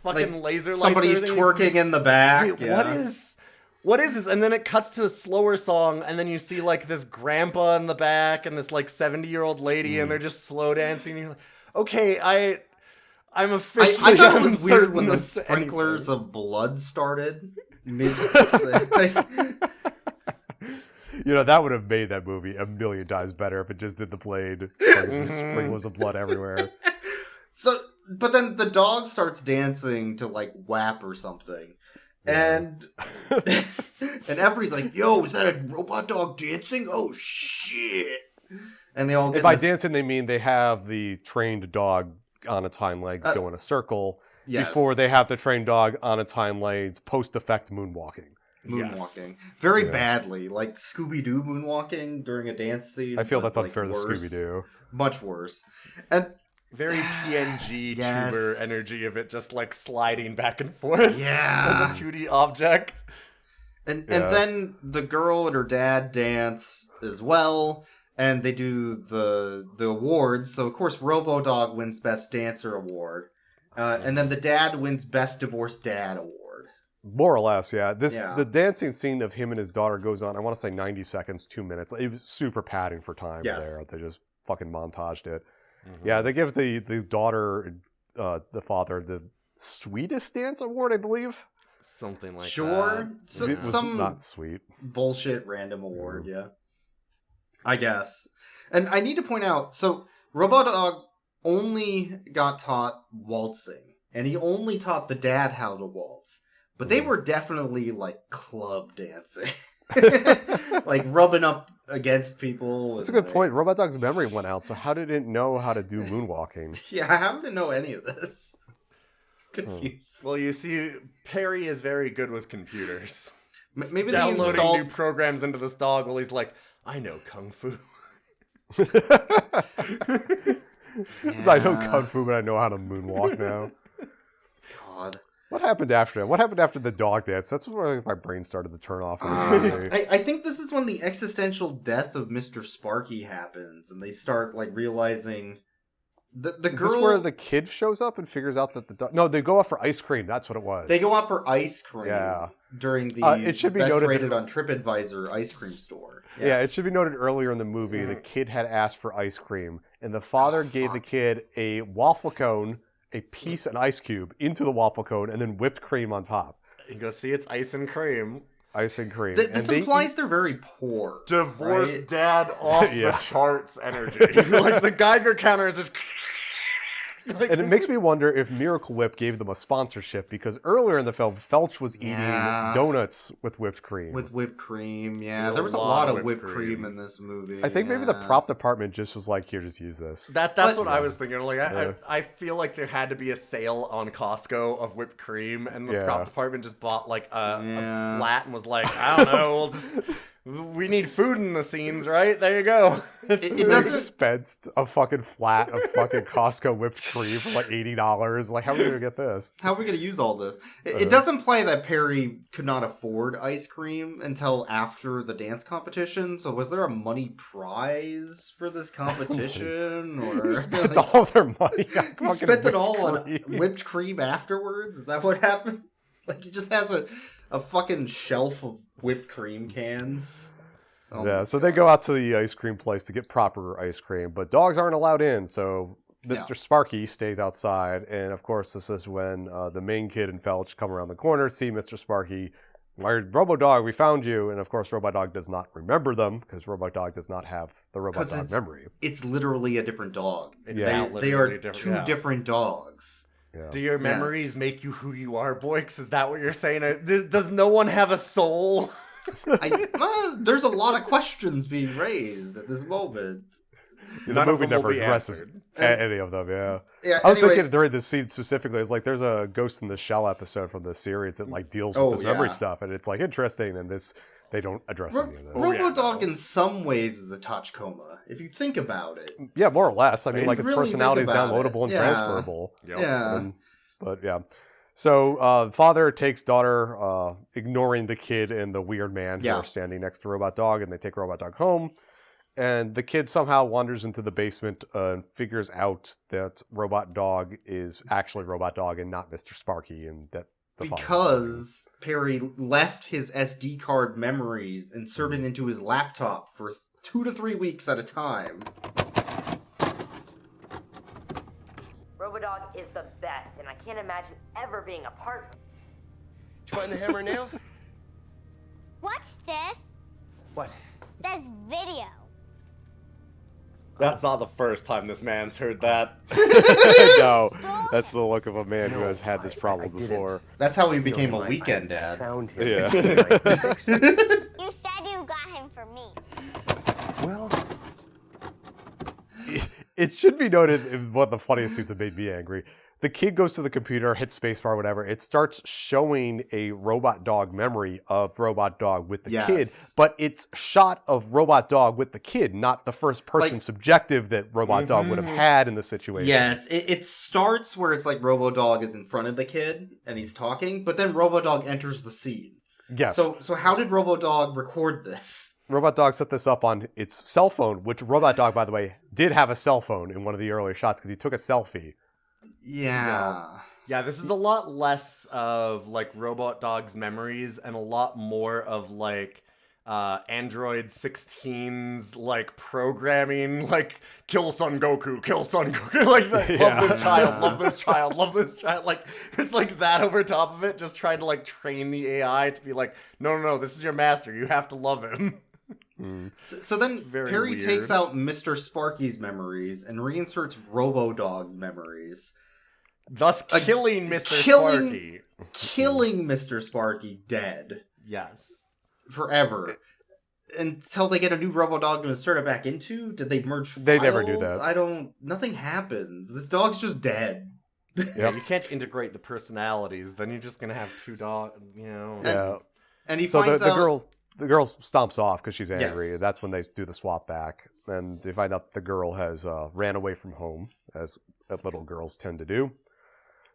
fucking like laser lights. Somebody's twerking in the back. Wait, what is this? And then it cuts to a slower song, and then you see like this grandpa in the back and this like 70-year-old lady, and they're just slow dancing. And you're like, okay, I'm officially. I thought it was weird when the sprinklers of blood started. You know, that would have made that movie a million times better if it just did the Blade. Sprinklers of blood everywhere. So, but then the dog starts dancing to like WAP or something. And everybody's like, yo, is that a robot dog dancing? Oh, shit. And they all get And by this- dancing, they mean they have the trained dog on its hind legs go in a circle before they have the trained dog on its hind legs post-effect moonwalking. Moonwalking. Very badly. Like Scooby-Doo moonwalking during a dance scene. I feel but, that's unfair to worse. Scooby-Doo. Much worse. And very PNG Yes. tuber energy of it just like sliding back and forth Yeah. as a 2D object. And then the girl and her dad dance as well, and they do the awards. So of course Robo-dog wins Best Dancer award, and then the dad wins Best Divorced Dad award. More or less, yeah. The dancing scene of him and his daughter goes on, I want to say 90 seconds, 2 minutes. It was super padding for time there. They just fucking montaged it. Yeah, they give the daughter, the father, the sweetest dance award, I believe. Something like Sure. that. It was Some not sweet. bullshit random award, yeah. I guess. And I need to point out, so Robo-dog only got taught waltzing, and he only taught the dad how to waltz. But they were definitely like club dancing. Like rubbing up against people. That's a good point. Robo-dog's memory went out, so how did it know how to do moonwalking? Yeah, how did it know any of this? Confused. Well, you see, Perry is very good with computers. Maybe they downloading installed new programs into this dog while he's like, I know Kung Fu. I know Kung Fu, but I know how to moonwalk now. God. What happened after that? What happened after the dog dance? That's where my brain started to turn off. In this movie. I think this is when the existential death of Mr. Sparky happens, and they start like realizing the Is girl. this where the kid shows up and figures out that the dog? No, they go out for ice cream. That's what it was. They go out for ice cream. Yeah. During the it should be best noted rated that- on TripAdvisor ice cream store. Yeah, it should be noted earlier in the movie the kid had asked for ice cream, and the father gave the kid a waffle cone, a piece, an ice cube into the waffle cone, and then whipped cream on top. You go see it's ice and cream. Ice and cream. This implies they're very poor. Divorced right? dad off Yeah. the charts energy. Like the Geiger counter is just. Like, And it makes me wonder if Miracle Whip gave them a sponsorship, because earlier in the film, Felch was eating donuts with whipped cream. With whipped cream, yeah. A There was a lot lot of of whipped whipped cream. cream in this movie. I think maybe the prop department just was like, here, just use this. That's what I was thinking. Like, Yeah. I feel like there had to be a sale on Costco of whipped cream, and the Yeah. prop department just bought like a flat and was like, I don't know, we need food in the scenes, right? There you go. It They doesn't. expensed a fucking flat of fucking Costco whipped cream for like $80. Like, how are we gonna get this? How are we going to use all this? It does imply that Perry could not afford ice cream until after the dance competition. So was there a money prize for this competition? Or Spent all their money on he fucking spent it whipped all on cream. whipped cream afterwards? Is that what happened? Like he just has a fucking shelf of whipped cream cans. Oh Yeah, my so they go out to the ice cream place to get proper ice cream, but dogs aren't allowed in, so Mr. Sparky stays outside, and of course this is when the main kid and Felch come around the corner, see Mr. Sparky, Robo-dog, we found you, and of course Robo-dog does not remember them, because Robo-dog does not have the Robo-dog memory. It's literally a different dog. It's Yeah. not They literally are different, two yeah. different dogs. Yeah. Do your memories make you who you are, Boix? Is that what you're saying? Does no one have a soul? There's a lot of questions being raised at this moment. The None of movie them will never be addresses answered. any of them, yeah. Yeah, I was anyway- thinking during this scene specifically, it's like there's a Ghost in the Shell episode from the series that like deals with this memory stuff, and it's like interesting, and this they don't address any of this. Robo-dog in some ways is a touch coma, if you think about it. Yeah, more or less. I mean, like its really personality is think about downloadable and it. Yeah. transferable. Yeah. But yeah. So father takes daughter, ignoring the kid and the weird man who are standing next to Robot Dog, and they take Robot Dog home. And the kid somehow wanders into the basement and figures out that Robot Dog is actually Robot Dog and not Mr. Sparky, and that the father- Because Perry left his SD card memories inserted into his laptop for 2 to 3 weeks at a time. Robo-dog is the best, and I can't imagine ever being apart from Did you find the hammer and nails? What's this? What? This video. That's not the first time this man's heard that. No, that's the look of a man who has had this problem before. That's how he became a weekend I dad. found him. Yeah. I fixed it. You said you got him for me. Well, It should be noted, one of the funniest scenes that made me angry. The kid goes to the computer, hits spacebar, whatever. It starts showing a robot dog memory of robot dog with the kid, but it's shot of robot dog with the kid, not the first person subjective that robot dog would have had in the situation. Yes, it starts where it's like Robo-dog is in front of the kid and he's talking, but then Robo-dog enters the scene. Yes. So how did Robo-dog record this? Robot Dog set this up on its cell phone, which Robot Dog, by the way, did have a cell phone in one of the earlier shots because he took a selfie. Yeah. Yeah, this is a lot less of like Robot Dog's memories and a lot more of like Android 16's like programming, like kill Son Goku, like love this child, love this child, love this child. Like it's like that over top of it, just trying to like train the AI to be like, no, this is your master, you have to love him. So then Very Perry weird. takes out Mr. Sparky's memories and reinserts Robo-Dog's memories. Thus killing Mr. Sparky. Killing Mr. Sparky dead. Yes. Forever. Until they get a new Robo-Dog to insert it back into? Did they merge files? They never do that. Nothing happens. This dog's just dead. Yeah, you can't integrate the personalities, then you're just gonna have two dogs, you know. Yeah. And he so finds out... The girl stomps off because she's angry. Yes. That's when they do the swap back. And they find out the girl has ran away from home, as little girls tend to do.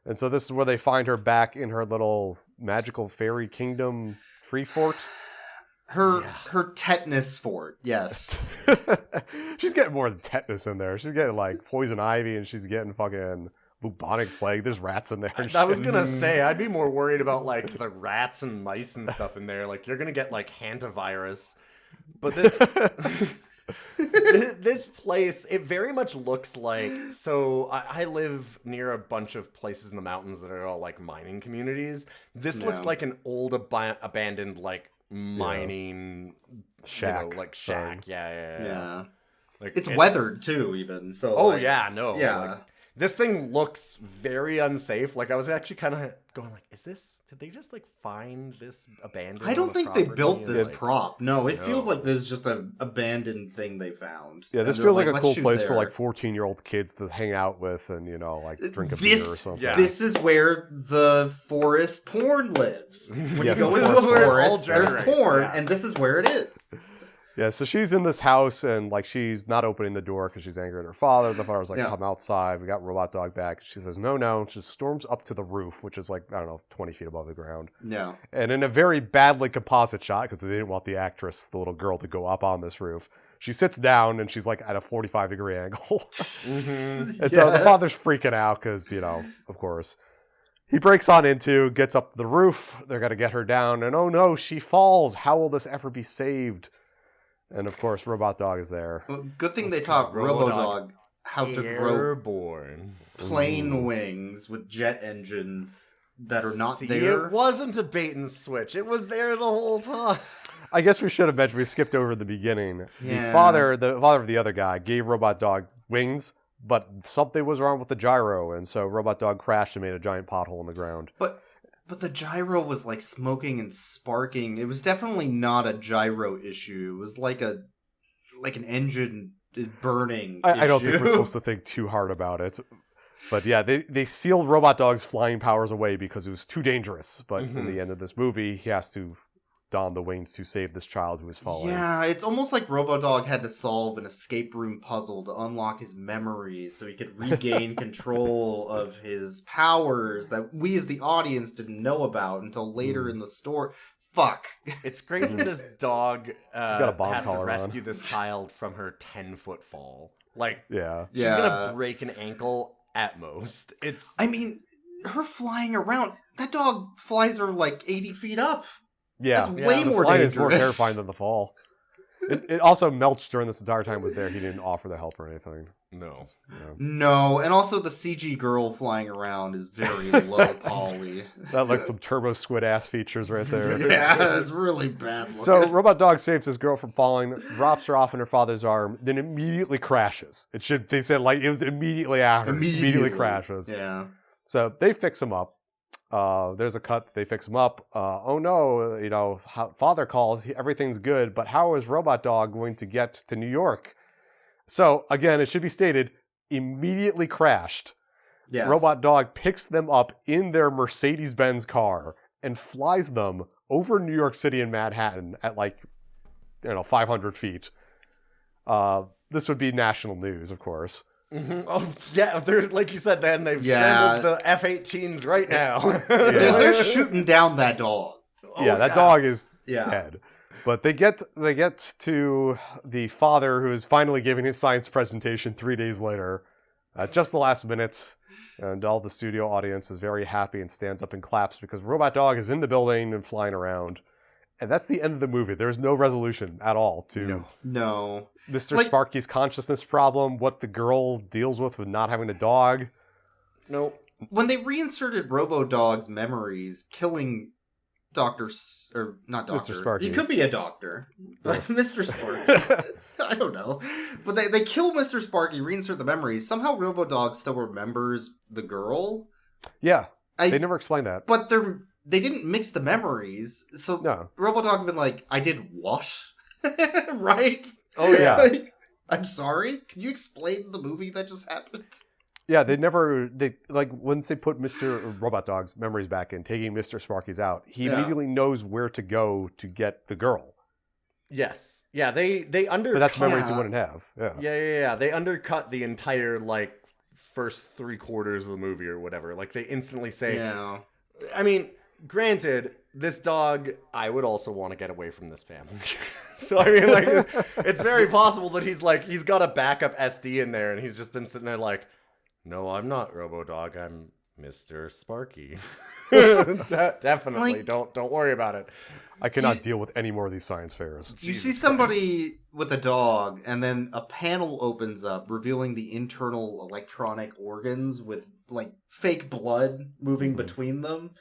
And so this is where they find her back in her little magical fairy kingdom tree fort. Her tetanus fort, yes. She's getting more than tetanus in there. She's getting like poison ivy and she's getting fucking bubonic plague. There's rats in there. I was gonna say, I'd be more worried about like the rats and mice and stuff in there. Like you're gonna get like hantavirus. But this place, it very much looks like, so I live near a bunch of places in the mountains that are all like mining communities. This looks like an old abandoned like mining shack. You know, like shack. Yeah. Like it's weathered too, even. So. Oh like, yeah, no. Yeah. Like, this thing looks very unsafe. Like I was actually kind of going like, did they just like find this abandoned? I don't think they built this like, prop. No, it feels like there's just an abandoned thing they found. Yeah, this feels like a cool place for like 14-year-old kids to hang out with and, you know, like drink a beer or something. Yeah. This is where the forest porn lives. When you go into this is the where it all forest, there's generates, porn, yes. and this is where it is. Yeah, so she's in this house and like she's not opening the door because she's angry at her father. The father's like, come outside. We got Robot Dog back. She says, no. She storms up to the roof, which is like, I don't know, 20 feet above the ground. No. And in a very badly composite shot, because they didn't want the actress, the little girl, to go up on this roof, she sits down and she's like at a 45-degree angle. And so the father's freaking out because, you know, of course. He breaks on into, gets up to the roof. They're going to get her down. And oh no, she falls. How will this ever be saved? And of course, Robot Dog is there. Well, good thing they taught Robo-Dog how to grow plane wings with jet engines that are not there. It wasn't a bait and switch. It was there the whole time. I guess we should have mentioned, we skipped over the beginning. Yeah. The father of the other guy gave Robot Dog wings, but something was wrong with the gyro, and so Robot Dog crashed and made a giant pothole in the ground. But the gyro was like smoking and sparking. It was definitely not a gyro issue. It was like an engine burning I don't think we're supposed to think too hard about it. But yeah, they sealed Robot Dog's flying powers away because it was too dangerous. But in the end of this movie, he has to don the wings to save this child who is falling. Yeah, it's almost like Robo-Dog had to solve an escape room puzzle to unlock his memories so he could regain control of his powers that we as the audience didn't know about until later in the story. Fuck. It's great that this dog got a bomb has to collar rescue on. this child from her 10-foot fall. Like, yeah, she's gonna break an ankle at most. I mean, her flying around, that dog flies her like 80 feet up. Yeah, that's way more dangerous. Is more terrifying than the fall. It also Melch during this entire time was there. He didn't offer the help or anything. No. No, and also the CG girl flying around is very low poly. That like some Turbo Squid ass features right there. Yeah, it's really bad looking. So Robot Dog saves his girl from falling, drops her off in her father's arm, then immediately crashes. They said like it was immediately after. Immediately crashes. Yeah. So they fix him up. There's a cut. They fix him up. Oh no, you know, father calls. Everything's good, but how is Robot Dog going to get to New York? So again, it should be stated, immediately crashed. Yes. Robot Dog picks them up in their Mercedes-Benz car and flies them over New York City and Manhattan at 500 feet. This would be national news, of course. Mm-hmm. Oh, yeah, they're, like you said, then they've scrambled the F-18s right now. They're shooting down that dog. That dog is dead. But they get to the father, who is finally giving his science presentation 3 days later, at just the last minute, and all the studio audience is very happy and stands up and claps because Robot Dog is in the building and flying around. And that's the end of the movie. There's no resolution at all to No. Mr. Sparky's consciousness problem, what the girl deals with not having a dog. Nope. When they reinserted Robo-Dog's memories, killing Mr. Sparky. He could be a doctor. Mr. Sparky. I don't know. But they kill Mr. Sparky, reinsert the memories. Somehow Robo-Dog still remembers the girl. Yeah. They never explained that. But they didn't mix the memories. So Robo-Dog had been like, I did wash? Right? Oh, yeah. I'm sorry? Can you explain the movie that just happened? Yeah, once they put Mr. Robot Dog's memories back in, taking Mr. Sparky's out, he immediately knows where to go to get the girl. Yes. Yeah, they undercut... But that's memories he wouldn't have. Yeah. Yeah. They undercut the entire, first 3/4 of the movie or whatever. They instantly say... Yeah. I mean, granted, this dog, I would also want to get away from this family. So, I mean, it's very possible that he's got a backup SD in there, and he's just been sitting there no, I'm not Robo-Dog, I'm Mr. Sparky. Definitely, don't worry about it. I cannot deal with any more of these science fairs. You see somebody with a dog, and then a panel opens up, revealing the internal electronic organs with, fake blood moving between them,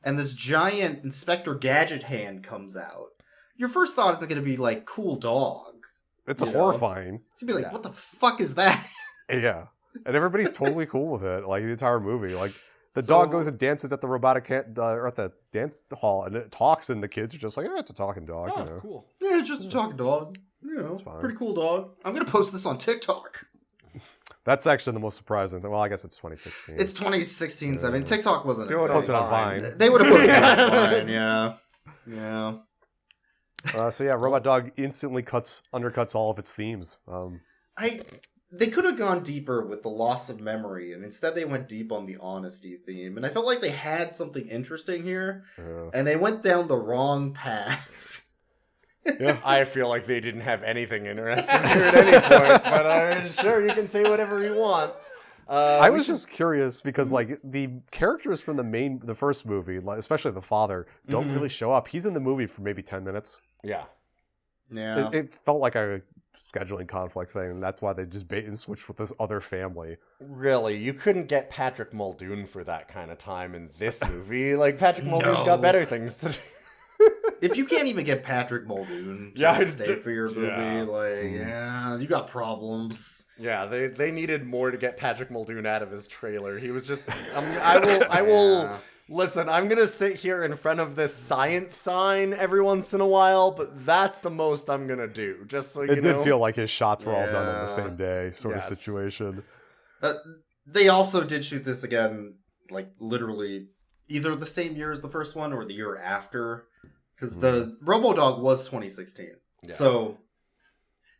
and this giant Inspector Gadget hand comes out. Your first thought is going to be, cool dog. It's horrifying. It's going to be what the fuck is that? Yeah. And everybody's totally cool with it, the entire movie. The dog goes and dances at the robotic or at the dance hall, and it talks, and the kids are just it's a talking dog. Oh, cool. Yeah, it's just a talking dog. It's fine. Pretty cool dog. I'm going to post this on TikTok. That's actually the most surprising thing. Well, I guess it's 2016. It's 2016, so I mean, TikTok wasn't They would have posted on Vine. They would have posted on Vine, yeah. Yeah. Robot Dog instantly undercuts all of its themes. They could have gone deeper with the loss of memory, and instead they went deep on the honesty theme. And I felt like they had something interesting here, and they went down the wrong path. Yeah. I feel like they didn't have anything interesting here at any point, but sure, you can say whatever you want. I was just curious because the characters from the first movie, especially the father, don't really show up. He's in the movie for maybe 10 minutes. Yeah. It felt like a scheduling conflict thing, and that's why they just bait and switch with this other family. Really, you couldn't get Patrick Muldoon for that kind of time in this movie. Patrick Muldoon's got better things to do. If you can't even get Patrick Muldoon to stay for your movie, you got problems. Yeah, they needed more to get Patrick Muldoon out of his trailer. He was just, I will listen, I'm going to sit here in front of this science sign every once in a while, but that's the most I'm going to do, just so you know. It did feel like his shots were all done on the same day sort of situation. They also did shoot this again, literally either the same year as the first one or the year after. Because the Robo-Dog was 2016. Yeah. So,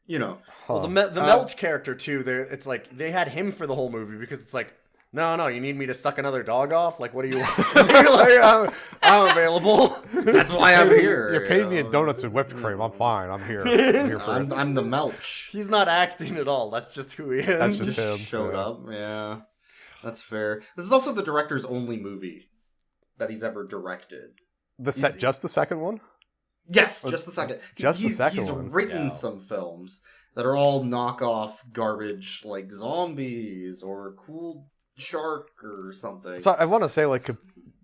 Well, the Melch character, too, it's they had him for the whole movie because it's no, you need me to suck another dog off? What do you want? I'm available. That's why I'm here. You're paying me in donuts and whipped cream. I'm fine. I'm here. I'm the Melch. He's not acting at all. That's just who he is. That's just him. Showed up. Yeah. That's fair. This is also the director's only movie that he's ever directed. Just the second one? Yes, just the second. The second one. He's written some films that are all knockoff garbage, like Zombies or Cool Shark or something. So I want to say,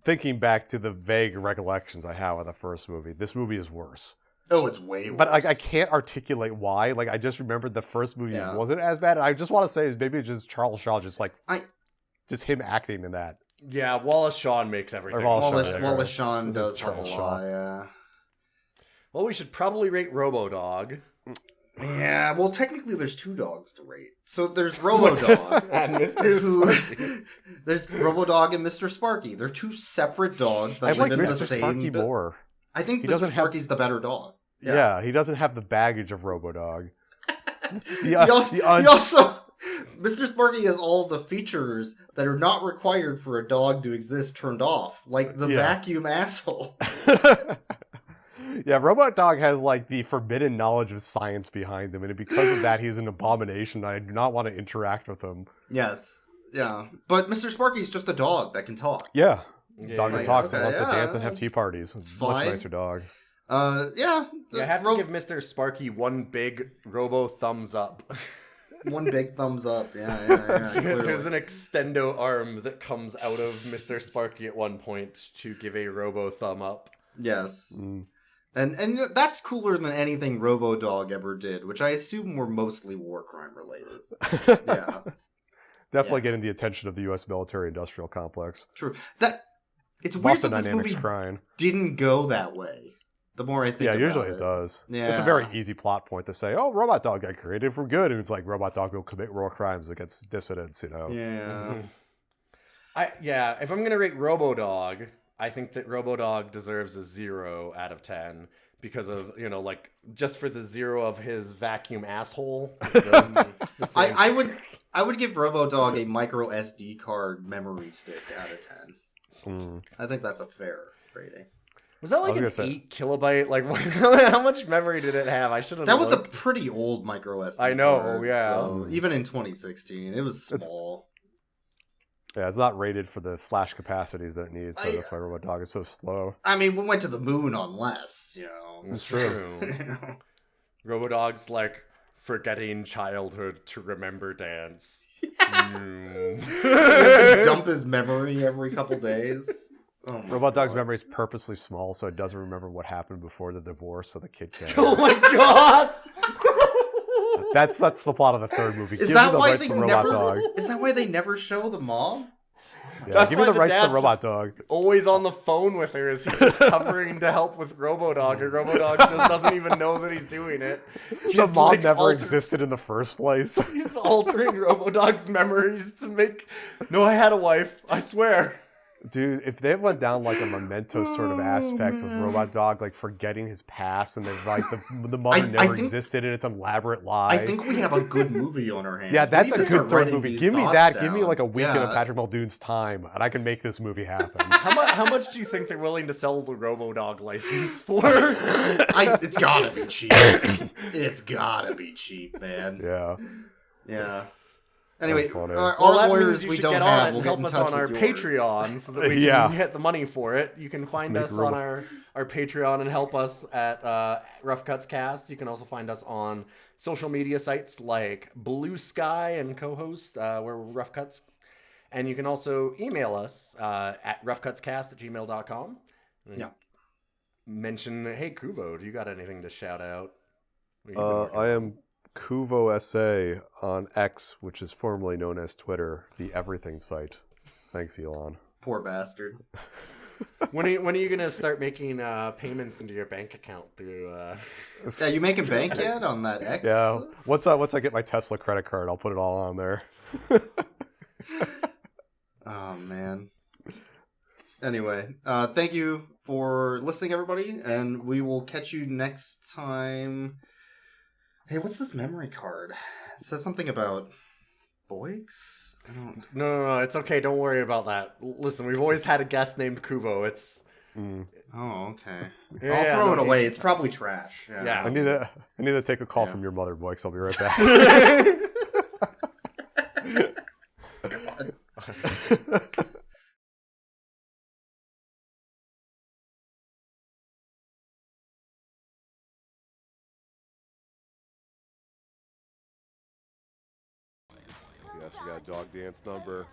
thinking back to the vague recollections I have of the first movie, this movie is worse. Oh, it's way worse. But I can't articulate why. I just remembered the first movie wasn't as bad. I just want to say maybe it's just Charles Shaw, just him acting in that. Yeah, Wallace Shawn makes everything. Wallace Shawn does help a lot, yeah. Well, we should probably rate Robo-Dog. Yeah, well, technically there's 2 dogs to rate. So there's Robo-dog and Mr. Sparky. There's Robo-dog and Mr. Sparky. They're 2 separate dogs that I like live in the Mr. same... Sparky more. I think He Mr. doesn't have- Sparky's the better dog. Yeah, he doesn't have the baggage of Robo-dog. He also... Mr. Sparky has all the features that are not required for a dog to exist turned off, like the vacuum asshole. Yeah, Robo-dog has like the forbidden knowledge of science behind him, and because of that, he's an abomination. I do not want to interact with him. Yes, yeah, but Mr. Sparky's just a dog that can talk. Yeah, Yeah, dog that like, talks and okay, wants to dance and yeah. have tea parties. It's a much fine. nicer dog. Yeah. You have to give Mr. Sparky one big robo thumbs up. One big thumbs up. Yeah. Clearly. There's an extendo arm that comes out of Mr. Sparky at one point to give a robo thumb up. Yes. And that's cooler than anything Robo-dog ever did, which I assume were mostly war crime related. Yeah. Definitely getting the attention of the U.S. military-industrial complex. True. It's weird Boston that this Dynamics movie crying. didn't go that way. The more I think about usually it. it does. Yeah. It's a very easy plot point to say, oh, Robot Dog got created for good, and it's like Robot Dog will commit war crimes against dissidents, you know? Yeah. If I'm going to rate Robo-dog, I think that Robo-dog deserves a 0 out of 10 because of, just for the 0 of his vacuum asshole. I would give Robo-dog a micro SD card memory stick out of 10. I think that's a fair rating. Was that like an 8 kilobyte? Like, how much memory did it have? I should have. That was a pretty old micro SD I know, card, yeah. So even in 2016, it was small. Yeah, it's not rated for the flash capacities that it needs, so that's why Robo-dog is so slow. I mean, we went to the moon on less, you know. It's true. Robo-dog's like forgetting childhood to remember dance. Dump his memory every couple days. Oh Robot-dog's memory is purposely small, so it doesn't remember what happened before the divorce, so the kid can't. Oh my god! That's the plot of the third movie. Is Give that me the why rights they to never? Robot-dog. Is that why they never show the mom? Yeah, That's give me why the rights to dad's Robot-dog. Always on the phone with her as he's just covering to help with Robo-dog, and Robo-dog just doesn't even know that he's doing it. The mom never existed in the first place. He's altering Robo-dog's memories to make... No, I had a wife. I swear. Dude, if they went down like a Memento sort of aspect with Robot-dog, like forgetting his past, and then like the mother never existed, and it's an elaborate lie. I think we have a good movie on our hands. Yeah, that's We a need to good start third writing movie. these Give me thoughts that. down. Give me like a weekend of Yeah. Patrick Muldoon's time, and I can make this movie happen. How much do you think they're willing to sell the Robo-dog license for? It's gotta be cheap. It's gotta be cheap, man. Yeah. Yeah. Anyway, That's funny. our Well, that lawyers means you we should don't get on have. it and We'll help get in us touch on our with yours. Patreon so that we Yeah. can get the money for it. You can find Make us room. on our Patreon and help us at Rough Cuts Cast. You can also find us on social media sites like Blue Sky and co-host, we're Rough Cuts. And you can also email us at roughcutscast@gmail.com. Yeah. Mention, hey, Kuvo, do you got anything to shout out? I am Kuvo SA on X, which is formerly known as Twitter, the everything site. Thanks, Elon. Poor bastard. When are you gonna start making payments into your bank account through? Yeah, you making bank yet on that X? Yeah. Once I get my Tesla credit card, I'll put it all on there. Oh man. Anyway, thank you for listening, everybody, and we will catch you next time. Hey, what's this memory card? It says something about Boix? I don't... No, it's okay. Don't worry about that. Listen, we've always had a guest named Kuvo. It's... Oh, okay. Yeah, I'll throw it no, away. It's probably trash. Yeah. I need to take a call from your mother, Boix. I'll be right back. Yes, we got a dog dance number.